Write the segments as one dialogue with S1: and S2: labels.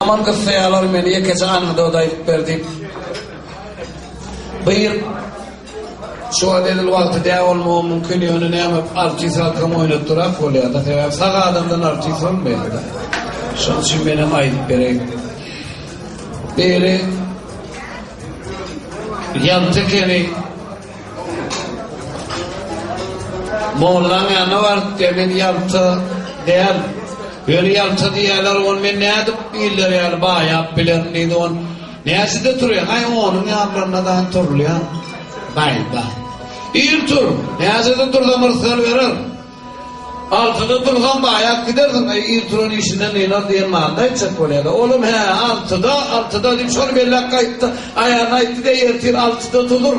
S1: Aman kıssayalar beni yekece anıda odayıp verdim. Bir şu adedil vakti de olma mümkün yönüne ama artist halkam oynat durak oluyor da sağa adamdan artist olmuyor da. Şunun için benim ayıp bereyim. Biri yaptı ki Moğol'dan yanı var demin yaptı değil. Böyle yaptı diyorlar onu ben ne adım bilirler yani bayağı bilir neydi onu. Neyse de duruyor. Hay onun yanlarına da turluyor. Bayda. İyi tur. Neyse de turda mırsal verir. Altıda tursan bayağı gidersin. İyi turun işinden neyler diye manda içecek oluyor da. Oğlum he altıda diyeyim şunu bellak kayıttı. Ayağına itti de yertir altıda tutur.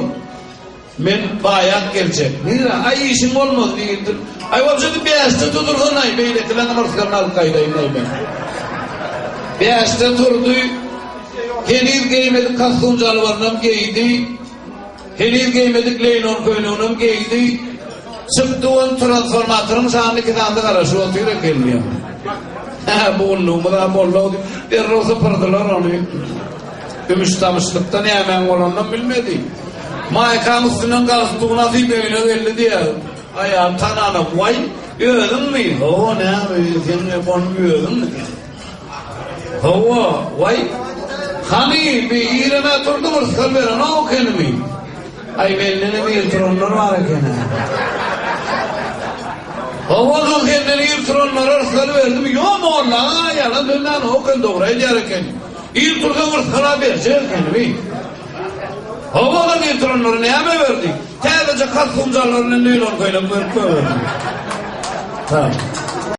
S1: Men bayağı gelecek. Neyse ay işim olmaz değildir. Ay olsaydı beşte tutursan ay beyletilen mırsalını alıp kaydayım ben. Beşte turdu. Henüz giymedik kastuncalı varınım giydi. Henüz giymedik Leynon köylüğünüm giydi. Çıktı onun transformatörüm şanlı kitanda karşı otuyor gelmiyor. Bolluğumu da bolluğu bir rozu pırdılar onu. Gümüştamışlıktan hemen olandan bilmedi. Maykan üstünden kastuğuna böyle belli diye. Ayağım tanağına vay gördün mü? O ne abi senin yapon gördün mü? O vay. Hani bir İran'a turdu mırsal veren o kendimi. Ay belini bir tronlar var gene. Havada kendini yırtıranlara mırsal verdim. Yok mu Allah'a yana dönen o kendi doğrayı diyerken. İlk turda mırsala verecek kendimi. Havada yırtıranları neye mi verdik? Sadece kasımcalarının neyle koyalım verdik. Tamam.